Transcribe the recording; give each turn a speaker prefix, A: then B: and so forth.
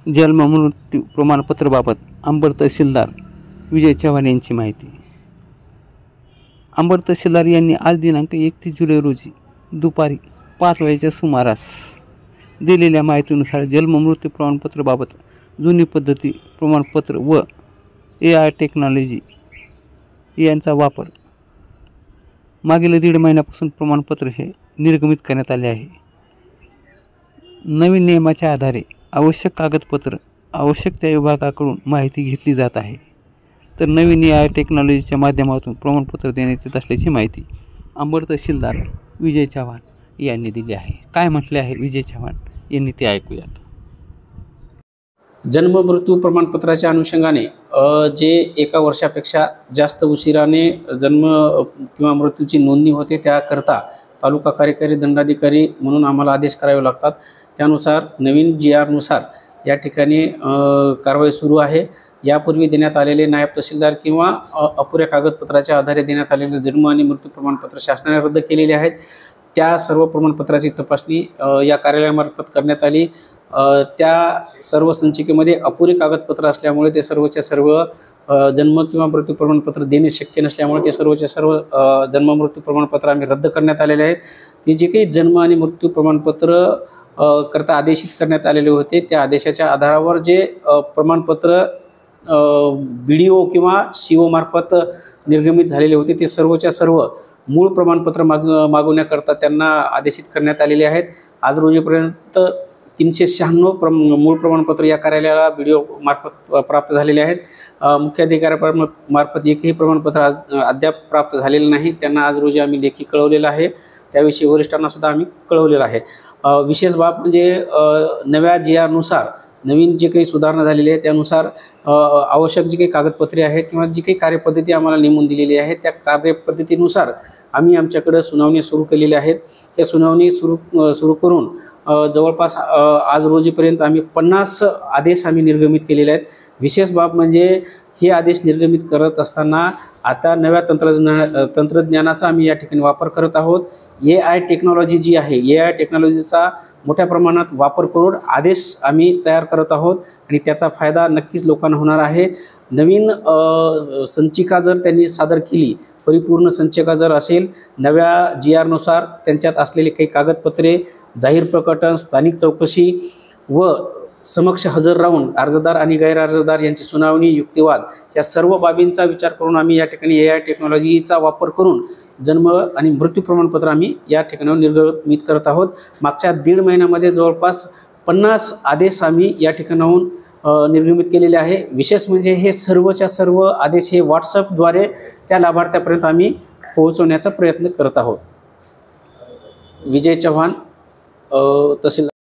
A: जन्म मृत्यू प्रमाणपत्राबाबत अंबड तहसीलदार विजय चव्हाण यांची माहिती। अंबड तहसीलदार यांनी आज दिनांक 31 जुलै रोजी दुपारी 5 वाजेच्या सुमारास दिलेल्या माहितीनुसार जन्म मृत्यू प्रमाणपत्राबाबत जुनी पद्धती प्रमाणपत्र व AI टेक्नॉलॉजी यांचा वापर मागील 1.5 महिन्यापासून प्रमाणपत्र हे निर्गमित करण्यात आले आहे। नवीन नियमाच्या आधारे आवश्यक कागदपत्र आवश्यक त्या विभागाकडून माहिती घेतली जात आहे, तर नवीन AI टेक्नॉलॉजीच्या माध्यमातून प्रमाणपत्र देण्यात येत असल्याची माहिती अंबड तहसीलदार विजय चव्हाण यांनी दिली आहे। काय म्हटले आहे विजय चव्हाण यांनी ते ऐकूयात।
B: जन्म मृत्यू प्रमाणपत्राच्या अनुषंगाने जे 1 वर्षापेक्षा जास्त उशिराने जन्म किंवा मृत्यूची नोंदणी होते त्याकरता तालुका कार्यकारी दंडाधिकारी म्हणून आम्हाला आदेश करावे लागतात। त्यानुसार नवीन GR नुसार या ठिकाणी कारवाई सुरू आहे। यापूर्वी देण्यात आलेले नायब तहसीलदार किंवा अपुऱ्या कागदपत्राच्या आधारे देण्यात आलेले जन्म आणि मृत्यू प्रमाणपत्र शासनाने रद्द केलेले आहेत। त्या सर्व प्रमाणपत्राची तपासणी या कार्यालयामार्फत करण्यात आली। त्या सर्व संचिकेमध्ये अपुरे कागदपत्र असल्यामुळे ते सर्वच्या सर्व जन्म किंवा मृत्यू प्रमाणपत्र देणे शक्य नसल्यामुळे ते सर्वच्या सर्व जन्म मृत्यू प्रमाणपत्र आम्ही रद्द करण्यात आलेले आहेत। ते जे काही जन्म आणि मृत्यू प्रमाणपत्र करता आदेशित करण्यात आलेले होते त्या आदेशाच्या आधारावर जे प्रमाणपत्र BDO किंवा CO मार्फत निर्गमित झालेले होते ते सर्वच्या सर्व मूळ प्रमाणपत्र मागवण्याकरता त्यांना आदेशित करण्यात आलेले आहेत। आज रोजीपर्यंत 396 मूळ प्रमाणपत्र या कार्यालयाला BDO मार्फत प्राप्त झालेले आहेत। मुख्याधिकाऱ्यामार्फत एकही प्रमाणपत्र अद्याप प्राप्त झालेले नाही। त्यांना आज रोजी आम्ही लेखी कळवलेलं आहे, त्याविषयी वरिष्ठांना सुद्धा आम्ही कळवलेलं आहे। विशेष बाब म्हणजे नव्या GR नुसार नवीन जे काही सुधारणा झालेली आहे त्यानुसार आवश्यक जी काही कागदपत्रे आहेत किंवा जी काही कार्यपद्धती आम्हाला नेमून दिलेली आहे त्या कार्यपद्धतीनुसार आम्ही आमच्याकडे सुनावणी सुरू केलेली आहेत। हे सुनावणी सुरू करून जवळपास आज रोजीपर्यंत आम्ही 50 आदेश आम्ही निर्गमित केलेले आहेत। विशेष बाब म्हणजे हे आदेश निर्गमित करत असताना आता नव्या तंत्रज्ञानाचा आम्ही या ठिकाणी वापर करत आहोत। AI टेक्नॉलॉजी जी आहे AI टेक्नॉलॉजीचा मोठ्या प्रमाणात वापर करून आदेश आम्ही तयार करत आहोत आणि त्याचा फायदा नक्कीच लोकांना होणार आहे। नवीन संचिका जर त्यांनी सादर केली, परिपूर्ण संचिका जर असेल, नव्या GR नुसार त्यांच्यात असलेले काही कागदपत्रे, जाहीर प्रकटन, स्थानिक चौकशी व समक्ष हजर राहून अर्जदार आणि गैर अर्जदार यांची सुनावणी, युक्तिवाद या सर्व बाबींचा विचार करून आम्ही या ठिकाणी AI टेक्नॉलॉजीचा वापर करून जन्म आणि मृत्यू प्रमाणपत्र आम्ही या ठिकाणावर निर्गमित करत आहोत। मागच्या 1.5 महिन्यामध्ये जवळपास 50 आदेश आम्ही या ठिकाणाहून निर्गमित केलेले आहे। विशेष म्हणजे हे सर्वच्या सर्व आदेश हे WhatsAppद्वारे त्या लाभार्थ्यापर्यंत आम्ही पोहोचवण्याचा प्रयत्न करत आहोत। विजय चव्हाण तहसीलदार।